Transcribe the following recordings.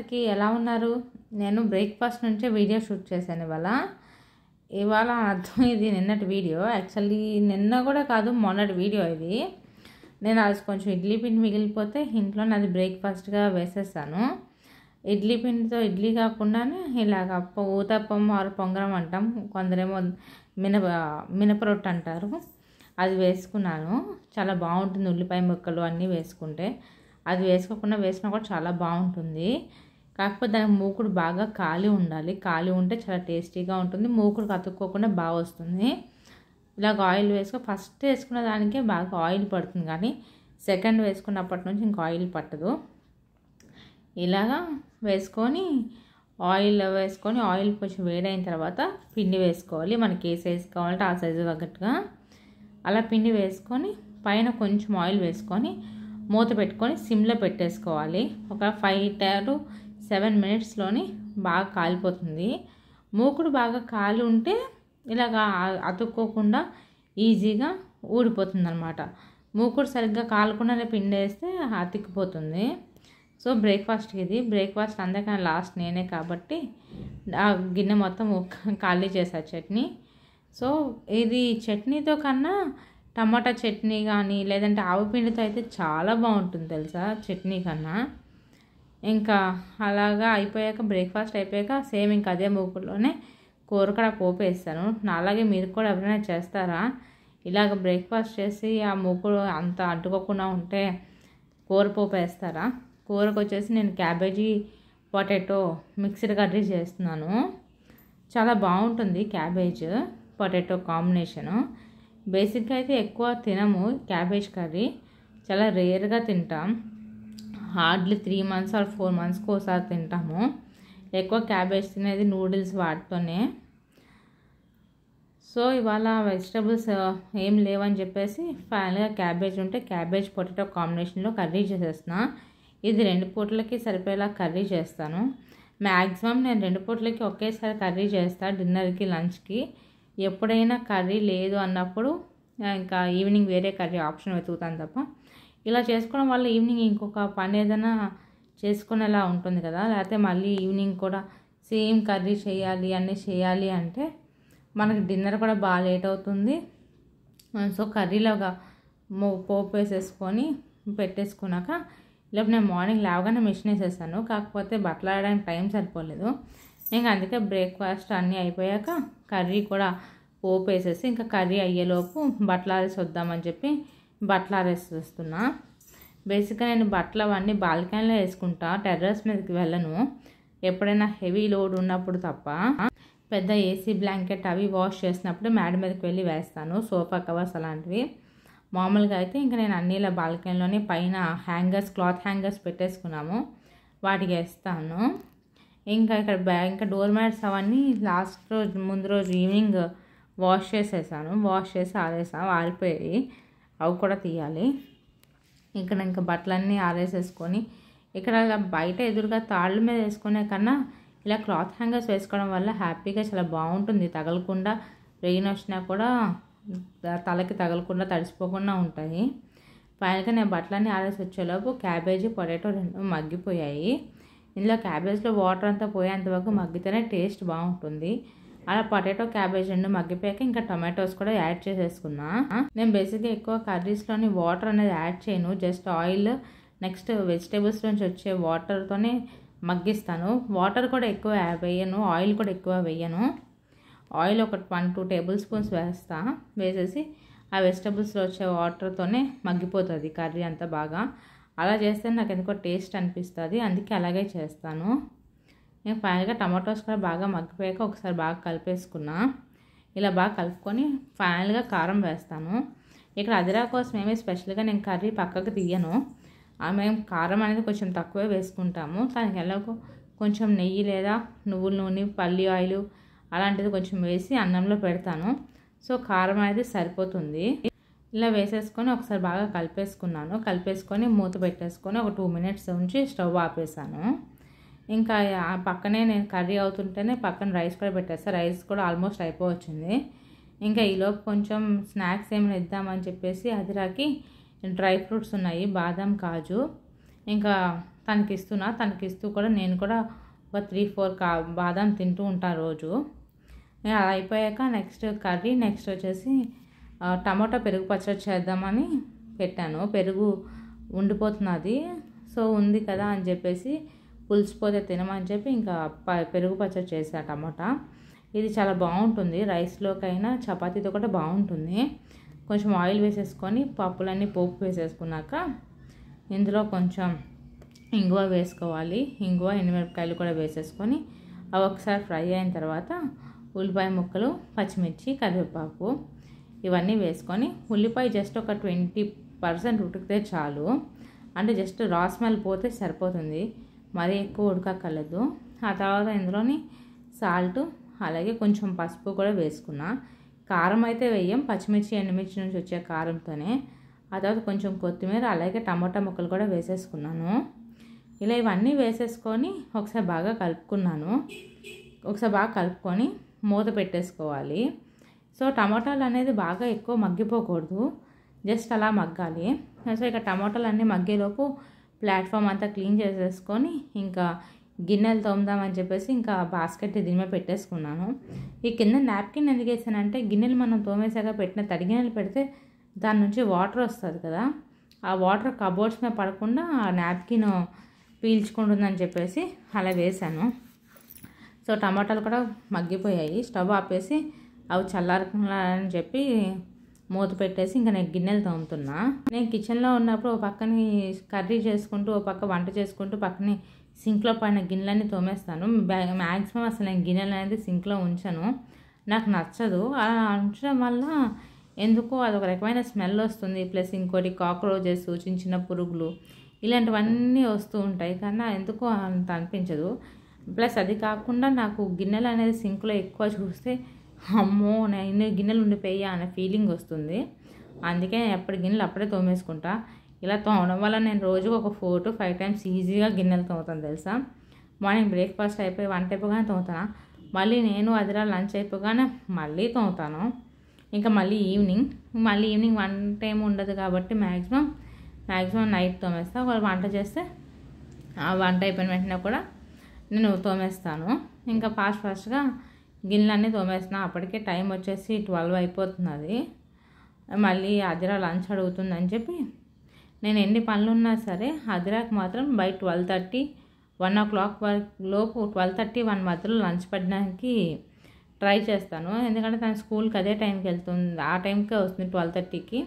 అందరికీ ఎలా ఉన్నారు? నేను బ్రేక్ఫాస్ట్ నుంచే వీడియో షూట్ చేశాను ఇవాళ అర్థం ఇది నిన్నటి వీడియో. యాక్చువల్లీ నిన్న కూడా కాదు, మొన్నటి వీడియో ఇది. నేను అది కొంచెం ఇడ్లీ పిండి మిగిలిపోతే ఇంట్లో అది బ్రేక్ఫాస్ట్గా వేసేసాను. ఇడ్లీ పిండితో ఇడ్లీ కాకుండానే ఇలాగ ఊతప్పం ఆరు పొంగరం అంటాం, కొందరేమో మినపరొట్టు అంటారు, అది వేసుకున్నాను. చాలా బాగుంటుంది, ఉల్లిపాయ ముక్కలు అన్నీ వేసుకుంటే. అది వేసుకోకుండా వేసినా కూడా చాలా బాగుంటుంది. కాకపోతే దానికి మూకుడు బాగా ఖాళీ ఉండాలి. ఖాళీ ఉంటే చాలా టేస్టీగా ఉంటుంది, మూకుడు అతుక్కోకుండా బాగా వస్తుంది. ఇలాగ ఆయిల్ ఫస్ట్ వేసుకున్న దానికే బాగా ఆయిల్ పడుతుంది, కానీ సెకండ్ వేసుకున్నప్పటి నుంచి ఇంకా ఆయిల్ పట్టదు. ఇలాగా వేసుకొని ఆయిల్ కొంచెం వేడైన తర్వాత పిండి వేసుకోవాలి. మనకి ఏ సైజు కావాలంటే ఆ సైజు తగ్గట్టుగా అలా పిండి వేసుకొని పైన కొంచెం ఆయిల్ వేసుకొని మూత పెట్టుకొని సిమ్లో పెట్టేసుకోవాలి. ఒక 5 to 7 minutesలోని బాగా కాలిపోతుంది. మూకుడు బాగా కాలి ఉంటే ఇలాగా అతుక్కోకుండా ఈజీగా ఊడిపోతుంది అనమాట. మూకుడు సరిగ్గా కాలకుండానే పిండి వేస్తే అతుక్కుపోతుంది. సో బ్రేక్ఫాస్ట్కి ఇది బ్రేక్ఫాస్ట్, అందరికన్నా లాస్ట్ నేనే కాబట్టి ఆ గిన్నె మొత్తం ఖాళీ చేసా చట్నీ. సో ఇది చట్నీతో కన్నా టమాటా చట్నీ కానీ లేదంటే ఆవు పిండితో అయితే చాలా బాగుంటుంది తెలుసా చట్నీ కన్నా. ఇంకా అలాగా అయిపోయాక, బ్రేక్ఫాస్ట్ అయిపోయాక సేమ్ ఇంకా అదే మూకుడులోనే కూర కూడా పోపు వేస్తాను. అలాగే మీరు కూడా ఎవరైనా చేస్తారా? ఇలాగ బ్రేక్ఫాస్ట్ చేసి ఆ మూకుడు అంత అడ్డుకోకుండా ఉంటే కూర పోపు వేస్తారా? కూరకు వచ్చేసి నేను క్యాబేజీ పొటాటో మిక్స్డ్ కర్రీ చేస్తున్నాను. చాలా బాగుంటుంది క్యాబేజ్ పొటాటో కాంబినేషను. బేసిక్గా అయితే ఎక్కువ తినము క్యాబేజ్ కర్రీ, చాలా రేర్గా తింటాం. హార్డ్లీ 3 months or 4 monthsకి ఒకసారి తింటాము. ఎక్కువ క్యాబేజ్ తినేది నూడిల్స్ వాటితోనే. సో ఇవాళ వెజిటబుల్స్ ఏం లేవని చెప్పేసి ఫైనల్గా క్యాబేజ్ ఉంటే క్యాబేజ్ పొటాటో కాంబినేషన్లో కర్రీ చేసేస్తున్నా. ఇది 2 పూటలకి సరిపోయేలా కర్రీ చేస్తాను. మ్యాక్సిమం నేను 2 పూటలకి ఒకేసారి కర్రీ చేస్తాను, డిన్నర్కి లంచ్కి. ఎప్పుడైనా కర్రీ లేదు అన్నప్పుడు ఇంకా ఈవినింగ్ వేరే కర్రీ ఆప్షన్ వెతుకుతాను తప్ప. ఇలా చేసుకోవడం వల్ల ఈవినింగ్ ఇంకొక పని ఏదైనా చేసుకునేలా ఉంటుంది కదా. లేకపోతే మళ్ళీ ఈవినింగ్ కూడా సేమ్ కర్రీ చేయాలి అన్నీ చేయాలి అంటే మనకి డిన్నర్ కూడా బాగా లేట్ అవుతుంది. సో కర్రీలోగా పోపు వేసేసుకొని పెట్టేసుకున్నాక ఇలా నేను మార్నింగ్ లేవగానే మిషన్ వేసేసాను. కాకపోతే బట్టలు ఆడడానికి టైం సరిపోలేదు. ఇంకా అందుకే బ్రేక్ఫాస్ట్ అన్నీ అయిపోయాక కర్రీ కూడా పోపు వేసేసి ఇంకా కర్రీ అయ్యేలోపు బట్టలు ఆరేసి వద్దామని చెప్పి బట్టలు ఆరేసేస్తున్నా. బేసిక్గా నేను బట్టలు అవన్నీ బాల్కనీలో వేసుకుంటా, టెర్రస్ మీదకి వెళ్ళను ఎప్పుడైనా హెవీ లోడ్ ఉన్నప్పుడు తప్ప. పెద్ద ఏసీ బ్లాంకెట్ అవి వాష్ చేసినప్పుడు మేడ మీదకి వెళ్ళి వేస్తాను, సోఫా కవర్స్ అలాంటివి. మామూలుగా అయితే ఇంకా నేను అన్ని ఇలా బాల్కనీలోనే పైన క్లాత్ హ్యాంగర్స్ పెట్టేసుకున్నాము, వాటికి వేస్తాను. ఇంకా ఇంకా డోర్ మ్యాట్స్ అవన్నీ ముందు రోజు ఈవినింగ్ వాష్ చేసేసాను. వాష్ చేసి ఆరేసాను, ఆరిపోయాయి, అవి కూడా తీయాలి. ఇంకా బట్టలన్నీ ఆరేసేసుకొని ఇక్కడ బయట ఎదురుగా తాళ్ళ మీద వేసుకునే కన్నా ఇలా క్లాత్ హ్యాంగర్స్ వేసుకోవడం వల్ల హ్యాపీగా చాలా బాగుంటుంది. తగలకుండా రెయిన్ వచ్చినా కూడా తలకి తగలకుండా తడిసిపోకుండా ఉంటాయి. ఫైనల్గా నేను బట్టలన్నీ ఆరేసి వచ్చేలోపు క్యాబేజీ పొటాటో 2 మగ్గిపోయాయి. ఇందులో క్యాబేజ్లో వాటర్ అంతా పోయేంతవరకు మగ్గితేనే టేస్ట్ బాగుంటుంది. అలా పొటాటో క్యాబేజ్ 2 మగ్గిపోయాక ఇంకా టొమాటోస్ కూడా యాడ్ చేసేసుకున్నా. నేను బేసిక్గా ఎక్కువ కర్రీస్లోని వాటర్ అనేది యాడ్ చేయను, జస్ట్ ఆయిల్ నెక్స్ట్ వెజిటేబుల్స్ నుంచి వచ్చే వాటర్తోనే మగ్గిస్తాను. వాటర్ కూడా ఎక్కువ వేయను, ఆయిల్ కూడా ఎక్కువ వేయను. ఆయిల్ ఒక 1-2 tablespoons వేసేసి ఆ వెజిటబుల్స్లో వచ్చే వాటర్తోనే మగ్గిపోతుంది కర్రీ అంతా బాగా. అలా చేస్తే నాకు ఎందుకో టేస్ట్ అనిపిస్తుంది, అందుకే అలాగే చేస్తాను. నేను ఫైనల్గా టమాటోస్ కూడా బాగా మగ్గిపోయాక ఒకసారి బాగా కలిపేసుకున్నా. ఇలా బాగా కలుపుకొని ఫైనల్గా కారం వేస్తాను. ఇక్కడ అదిరా కోసం ఏమీ స్పెషల్గా నేను కర్రీ పక్కకు తీయను. మేము కారం అనేది కొంచెం తక్కువే వేసుకుంటాము. దానికి ఎలాగో కొంచెం నెయ్యి లేదా నువ్వుల నూనె, పల్లి ఆయిల్ అలాంటిది కొంచెం వేసి అన్నంలో పెడతాను. సో కారం అనేది సరిపోతుంది. ఇలా వేసేసుకొని ఒకసారి బాగా కలిపేసుకొని మూత పెట్టేసుకొని ఒక 2 minutes ఉంచి స్టవ్ ఆపేసాను. ఇంకా పక్కనే నేను కర్రీ అవుతుంటేనే పక్కన రైస్ కూడా పెట్టేస్తాను. రైస్ కూడా ఆల్మోస్ట్ అయిపోవచ్చింది. ఇంకా ఈలోపు కొంచెం స్నాక్స్ ఏమైనా ఇద్దామని చెప్పేసి అదిరాకి డ్రై ఫ్రూట్స్ ఉన్నాయి, బాదం, కాజు. ఇంకా తనకి ఇస్తున్నా. తనకి ఇస్తూ కూడా నేను కూడా ఒక 3-4 బాదం తింటూ ఉంటాను రోజు. అలా అయిపోయాక నెక్స్ట్ కర్రీ, నెక్స్ట్ వచ్చేసి టమాటా పెరుగు పచ్చడి చేద్దామని పెట్టాను. పెరుగు ఉండిపోతున్నది, సో ఉంది కదా అని చెప్పేసి పులిసిపోతే తినమని చెప్పి ఇంకా పెరుగు పచ్చడి చేసా టమాటా. ఇది చాలా బాగుంటుంది, రైస్లోకైనా చపాతీతో కూడా బాగుంటుంది. కొంచెం ఆయిల్ వేసేసుకొని పప్పులన్నీ పోపు వేసేసుకున్నాక ఇందులో కొంచెం ఇంగువ వేసుకోవాలి. ఇంగువ, ఎండుమిరపకాయలు కూడా వేసేసుకొని అవి ఒకసారి ఫ్రై అయిన తర్వాత ఉల్లిపాయ ముక్కలు, పచ్చిమిర్చి, కరివేపాకు ఇవన్నీ వేసుకొని ఉల్లిపాయ జస్ట్ ఒక 20% ఉడికితే చాలు. అంటే జస్ట్ రా స్మెల్ పోతే సరిపోతుంది, మరీ ఎక్కువ ఉడకక్కర్లేదు. ఆ తర్వాత ఇందులోని సాల్ట్ అలాగే కొంచెం పసుపు కూడా వేసుకున్నా. కారం అయితే వేయం, పచ్చిమిర్చి ఎండుమిర్చి నుంచి వచ్చే కారంతోనే. ఆ తర్వాత కొంచెం కొత్తిమీర అలాగే టమాటా ముక్కలు కూడా వేసేసుకున్నాను. ఇలా ఇవన్నీ వేసేసుకొని ఒకసారి బాగా కలుపుకున్నాను. ఒకసారి బాగా కలుపుకొని మూత పెట్టేసుకోవాలి. సో టమాటాలు అనేది బాగా ఎక్కువ మగ్గిపోకూడదు, జస్ట్ అలా మగ్గాలి. సో ఇక టమాటాలు అన్నీ మగ్గేలోపు ప్లాట్ఫామ్ అంతా క్లీన్ చేసేసుకొని ఇంకా గిన్నెలు తోముదామని చెప్పేసి ఇంకా బాస్కెట్ దీని మీద పెట్టేసుకున్నాను. ఈ కింద నాప్కిన్ ఎందుకు వేసానంటే గిన్నెలు మనం తోమేసాక పెట్టిన తడి గిన్నెలు పెడితే దాని నుంచి వాటర్ వస్తుంది కదా, ఆ వాటర్ కబోర్డ్స్ మీద పడకుండా ఆ నాప్కిన్ పీల్చుకుంటుందని చెప్పేసి అలా వేసాను. సో టమాటాలు కూడా మగ్గిపోయాయి. స్టవ్ ఆపేసి అవి చల్లారని చెప్పి మూత పెట్టేసి ఇంకా నేను గిన్నెలు తోముతున్నా. నేను కిచెన్లో ఉన్నప్పుడు ఓ పక్కని కర్రీ చేసుకుంటూ ఓ పక్క వంట చేసుకుంటూ పక్కని సింక్లో పడిన గిన్నెలన్నీ తోమేస్తాను. మ్యాక్సిమం అసలు నేను గిన్నెలు అనేది సింక్లో ఉంచను, నాకు నచ్చదు. అలా ఉంచడం వల్ల ఎందుకో అదొక రకమైన స్మెల్ వస్తుంది. ప్లస్ ఇంకోటి కాక్రోచెస్, చిన్న చిన్న పురుగులు ఇలాంటివన్నీ వస్తూ ఉంటాయి, కానీ ఎందుకో అంత అనిపించదు. ప్లస్ అది కాకుండా నాకు గిన్నెలు అనేది సింక్లో ఎక్కువ చూస్తే అమ్మో నేను ఇన్ని గిన్నెలు ఉండిపోయా అనే ఫీలింగ్ వస్తుంది. అందుకే నేను ఎప్పటి గిన్నెలు అప్పుడే తోమేసుకుంటా. ఇలా తోమడం వల్ల నేను రోజుకు ఒక 4 to 5 times ఈజీగా గిన్నెలు తోముతాను తెలుసా. మార్నింగ్ బ్రేక్ఫాస్ట్ అయిపోయి వంట అయిపోగానే తోముతాను, మళ్ళీ నేను అదిరా లంచ్ అయిపోగానే మళ్ళీ తోముతాను. ఇంకా మళ్ళీ ఈవినింగ్ వంట ఏమి ఉండదు కాబట్టి మ్యాక్సిమం నైట్ తోమేస్తాను. ఒకవేళ వంట చేస్తే ఆ వంట అయిపోయిన వెంటనే కూడా నేను తోమేస్తాను. ఇంకా ఫాస్ట్గా గిన్నెలన్నీ తోమేస్తున్నాను. అప్పటికే టైం వచ్చేసి 12 అయిపోతున్నది. మళ్ళీ అదిరా లంచ్ అడుగుతుందని చెప్పి నేను ఎన్ని పనులు ఉన్నా సరే అదిరాకి మాత్రం బై 12:30, 1 o'clock లోపు 12:30-1 మధ్యలో లంచ్ పెట్టడానికి ట్రై చేస్తాను. ఎందుకంటే తన స్కూల్కి అదే టైంకి వెళ్తుంది, ఆ టైంకే వస్తుంది 12:30కి.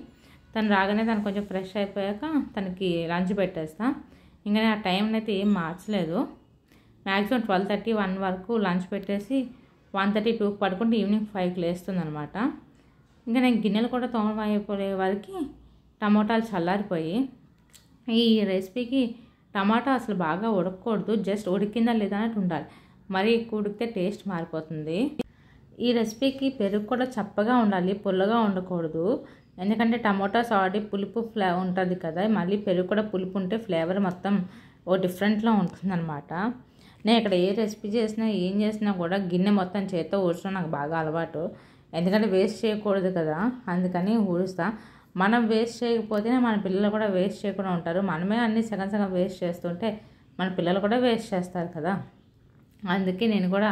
తను రాగానే తను కొంచెం ఫ్రెష్ అయిపోయాక తనకి లంచ్ పెట్టేస్తాను. ఇంకా నేను ఆ టైంని అయితే ఏం మార్చలేదు. మ్యాక్సిమం 12:30-1 వరకు లంచ్ పెట్టేసి 1:30-2కి పడుకుంటే ఈవినింగ్ 5కి లేస్తుంది అనమాట. ఇంకా నేను గిన్నెలు కూడా తోమడం అయిపోయే వరకు టమాటాలు చల్లారిపోయి. ఈ రెసిపీకి టమాటా అసలు బాగా ఉడకకూడదు, జస్ట్ ఉడికిందా లేదా అన్నట్టు ఉండాలి. మరీ ఎక్కువ ఉడికితే టేస్ట్ మారిపోతుంది. ఈ రెసిపీకి పెరుగు కూడా చప్పగా ఉండాలి, పుల్లగా ఉండకూడదు. ఎందుకంటే టమాటాస్ ఆల్రెడీ పులుపు ఉంటుంది కదా, మళ్ళీ పెరుగు కూడా పులుపు ఉంటే ఫ్లేవర్ మొత్తం ఓ డిఫరెంట్లో ఉంటుందన్నమాట. నేను ఇక్కడ ఏ రెసిపీ చేసినా ఏం చేసినా కూడా గిన్నె మొత్తం చేత్తో ఊడ్చడం నాకు బాగా అలవాటు. ఎందుకంటే వేస్ట్ చేయకూడదు కదా, అందుకని ఊడుస్తా. మనం వేస్ట్ చేయకపోతేనే మన పిల్లలు కూడా వేస్ట్ చేయకుండా ఉంటారు. మనమే అన్నీ సగం వేస్ట్ చేస్తుంటే మన పిల్లలు కూడా వేస్ట్ చేస్తారు కదా, అందుకే నేను కూడా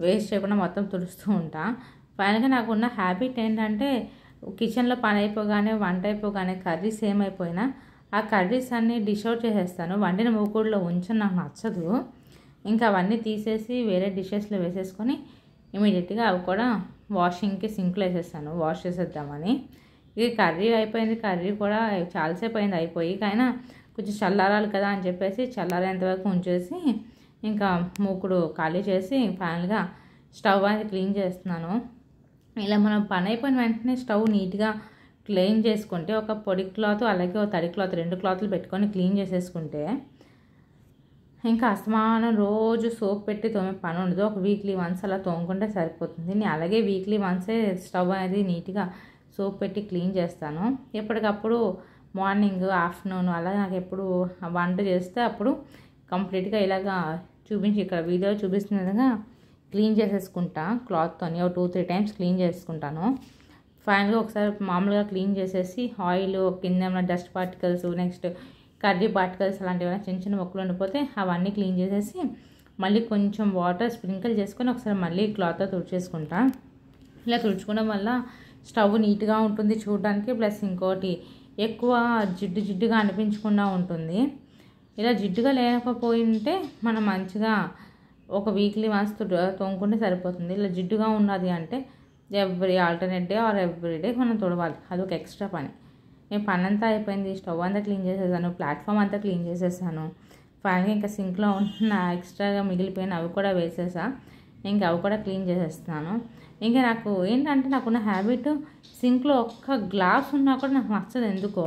వేస్ట్ చేయకుండా మొత్తం తుడుస్తూ ఉంటా. ఫైనల్గా నాకున్న హ్యాబిట్ ఏంటంటే కిచెన్లో పని అయిపోగానే వంట అయిపోగానే కర్రీస్ ఏమైపోయినా ఆ కర్రీస్ అన్నీ డిష్ అవుట్ చేసేస్తాను. వండిన మూకుడులో ఉంచని నాకు నచ్చదు. ఇంకా అవన్నీ తీసేసి వేరే డిషెస్లో వేసేసుకొని ఇమీడియట్గా అవి కూడా వాషింగ్కి సింక్లో వేసేస్తాను, వాష్ చేసేద్దామని. ఇది కర్రీ అయిపోయింది, కర్రీ కూడా చాలాసేపు అయింది అయిపోయి, కానీ కొంచెం చల్లారాలి కదా అని చెప్పేసి చల్లారేంత వరకు ఉంచేసి ఇంకా మూకుడు ఖాళీ చేసి ఫైనల్గా స్టవ్ అనేది క్లీన్ చేస్తున్నాను. ఇలా మనం పని అయిపోయిన వెంటనే స్టవ్ నీట్గా క్లీన్ చేసుకుంటే ఒక పొడి క్లాత్ అలాగే ఒక తడి క్లాత్ 2 క్లాత్లు పెట్టుకొని క్లీన్ చేసేసుకుంటే ఇంకా అస్తమానం రోజు సోప్ పెట్టి తోమే పని ఉండదు. ఒక వీక్లీ వన్స్ అలా తోముకుంటే సరిపోతుంది. నేను అలాగే వీక్లీ వన్సే స్టవ్ అనేది నీట్గా సోప్ పెట్టి క్లీన్ చేస్తాను. ఎప్పటికప్పుడు మార్నింగ్, ఆఫ్టర్నూన్ అలా నాకు ఎప్పుడు వంట చేస్తే అప్పుడు కంప్లీట్గా ఇలాగా ఇక్కడ వీడియో చూపిస్తున్న విధంగా క్లీన్ చేసేసుకుంటా క్లాత్తో. ఒక 2-3 times క్లీన్ చేసుకుంటాను. ఫైనల్గా ఒకసారి మామూలుగా క్లీన్ చేసేసి ఆయిల్ కింద ఏమైనా dust particles, next curry particles అలాంటివి చిన్న చిన్న మొక్కలు ఉండిపోతే అవన్నీ క్లీన్ చేసేసి మళ్ళీ కొంచెం వాటర్ స్ప్రింకిల్ చేసుకొని ఒకసారి మళ్ళీ క్లాత్తో తుడిచేసుకుంటా. ఇలా తుడుచుకోవడం వల్ల స్టవ్ నీట్గా ఉంటుంది చూడడానికి, ప్లస్ ఇంకోటి ఎక్కువ జిడ్డుగా అనిపించకుండా ఉంటుంది. ఇలా జిడ్డుగా లేకపోయింటే మనం మంచిగా ఒక వీక్లీ వన్స్ తోముకుంటే సరిపోతుంది. ఇలా జిడ్డుగా ఉన్నది అంటే every alternate day or every day మనం తుడవాలి, అదొక ఎక్స్ట్రా పని. నేను పని అంతా అయిపోయింది, స్టవ్ అంతా క్లీన్ చేసేసాను, ప్లాట్ఫామ్ అంతా క్లీన్ చేసేసాను. ఫైనల్గా ఇంకా సింక్లో ఉంటున్న ఎక్స్ట్రాగా మిగిలిపోయిన అవి కూడా వేసేసా, ఇంకా అవి కూడా క్లీన్ చేసేస్తున్నాను. ఇంకా నాకు ఏంటంటే నాకున్న హ్యాబిట్ సింక్లో ఒక్క గ్లాస్ ఉన్నా కూడా నాకు నచ్చదు ఎందుకో,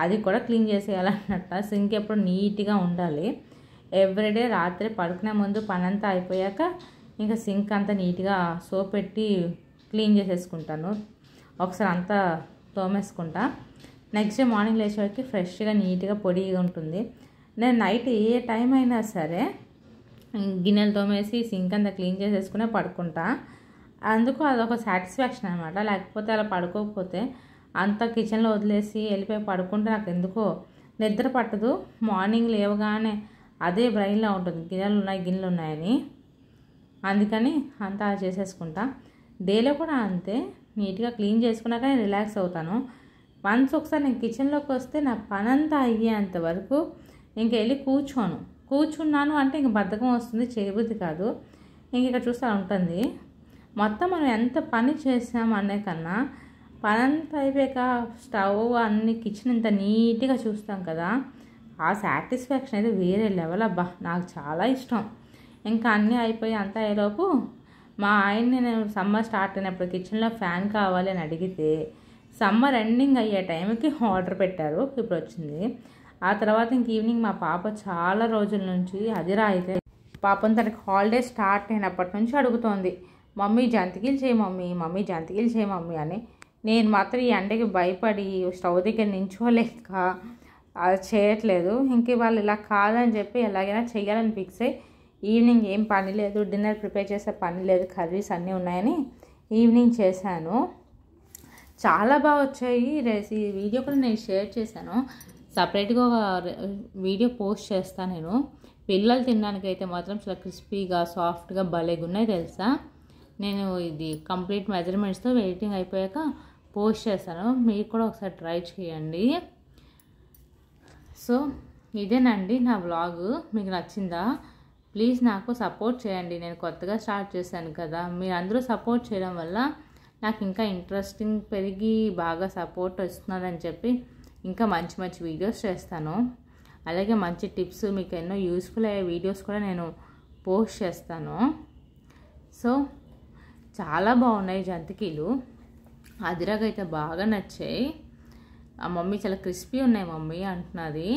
అది కూడా క్లీన్ చేసేయాలన్నట్ట. సింక్ ఎప్పుడు నీట్గా ఉండాలి. ఎవ్రీడే రాత్రి పడుకునే ముందు పని అంతా అయిపోయాక ఇంకా సింక్ అంతా నీట్గా సోప్ పెట్టి క్లీన్ చేసేసుకుంటాను, ఒకసారి అంతా తోమేసుకుంటా. నెక్స్ట్ డే మార్నింగ్ లేచేవారికి ఫ్రెష్గా నీట్గా పొడిగా ఉంటుంది. నేను నైట్ ఏ టైం అయినా సరే గిన్నెలు తోమేసి సింక్ అంతా క్లీన్ చేసేసుకునే పడుకుంటా. అందుకు అదొక సాటిస్ఫాక్షన్ అనమాట. లేకపోతే అలా పడుకోకపోతే అంతా కిచెన్లో వదిలేసి వెళ్ళిపోయి పడుకుంటే నాకు ఎందుకో నిద్ర పట్టదు. మార్నింగ్ లేవగానే అదే బ్రెయిన్లో ఉంటుంది గిన్నెలు ఉన్నాయని, అందుకని అంతా చేసేసుకుంటా. డేలో కూడా అంతే, నీట్గా క్లీన్ చేసుకున్నాక నేను రిలాక్స్ అవుతాను. వన్స్ ఒకసారి నేను కిచెన్లోకి వస్తే నా పని అంతా అయ్యేంత వరకు ఇంక వెళ్ళి కూర్చున్నాను అంటే ఇంక బద్ధకం వస్తుంది, చేయబుద్ధి కాదు. ఇంక ఇక్కడ చూస్తూ ఉంటుంది. మొత్తం మనం ఎంత పని చేసాం అనే కన్నా పని అంతా అయిపోయాక స్టవ్ అన్ని కిచెన్ ఇంత నీట్గా చూస్తాం కదా, ఆ సాటిస్ఫాక్షన్ అయితే వేరే లెవెల్. అబ్బా నాకు చాలా ఇష్టం. ఇంకా అన్నీ అయిపోయి అంతా అయ్యేలోపు మా ఆయన్ని నేను సమ్మర్ స్టార్ట్ అయినప్పుడు కిచెన్లో ఫ్యాన్ కావాలి అని అడిగితే సమ్మర్ ఎండింగ్ అయ్యే టైంకి ఆర్డర్ పెట్టారు, ఇప్పుడు వచ్చింది. ఆ తర్వాత ఇంక ఈవినింగ్ మా పాప చాలా రోజుల నుంచి అదిరా అయితే పాపం తనకి హాలిడే స్టార్ట్ అయినప్పటి నుంచి అడుగుతోంది, మమ్మీ జంతికీలు చేయి మమ్మీ అని. నేను మాత్రం ఈ ఎండకి భయపడి స్టవ్ దగ్గర నించోలేక అది చేయట్లేదు. ఇంక వాళ్ళు ఇలా కాదని చెప్పి ఎలాగైనా చేయాలని ఫిక్స్ అయ్యి ఈవినింగ్ ఏం పని లేదు, డిన్నర్ ప్రిపేర్ చేసే పని లేదు, కర్రీస్ అన్నీ ఉన్నాయని ఈవినింగ్ చేశాను. చాలా బాగా వచ్చాయి. ఈ వీడియో కూడా నేను షేర్ చేశాను, సపరేట్గా ఒక వీడియో పోస్ట్ చేస్తాను నేను. పిల్లలు తినడానికి అయితే మాత్రం చాలా క్రిస్పీగా సాఫ్ట్గా భలేగా ఉన్నాయి తెలుసా. నేను ఇది కంప్లీట్ మెజర్మెంట్స్తో ఎడిటింగ్ అయిపోయాక పోస్ట్ చేస్తాను, మీరు కూడా ఒకసారి ట్రై చేయండి. సో ఇదేనండి నా వ్లాగ్, మీకు నచ్చిందా? ప్లీజ్ నాకు సపోర్ట్ చేయండి. నేను కొత్తగా స్టార్ట్ చేశాను కదా, మీరు అందరూ సపోర్ట్ చేయడం వల్ల నాకు ఇంకా ఇంట్రెస్టింగ్ పెరిగి బాగా సపోర్ట్ వస్తున్నదని చెప్పి ఇంకా మంచి మంచి వీడియోస్ చేస్తాను. అలాగే మంచి టిప్స్, మీకు ఎన్నో యూస్ఫుల్ అయ్యే వీడియోస్ కూడా నేను పోస్ట్ చేస్తాను. సో చాలా బాగున్నాయి జంతికీలు, అదిరాగైతే బాగా నచ్చాయి. ఆ మమ్మీ చాలా క్రిస్పీ ఉన్నాయి మమ్మీ అంటున్నది.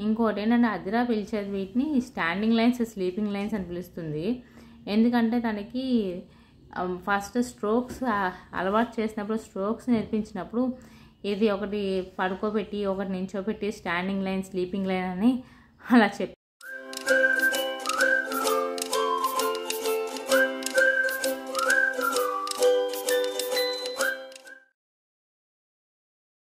ఇంకోటి ఏంటంటే అదిరా పిలిచేది వీటిని స్టాండింగ్ లైన్స్, స్లీపింగ్ లైన్స్ అని పిలుస్తుంది. ఎందుకంటే తనకి ఫస్ట్ స్ట్రోక్స్ అలవాటు చేసినప్పుడు, స్ట్రోక్స్ నేర్పించినప్పుడు ఇది ఒకటి పడుకోబెట్టి ఒకటి నించోబెట్టి స్టాండింగ్ లైన్, స్లీపింగ్ లైన్ అని అలా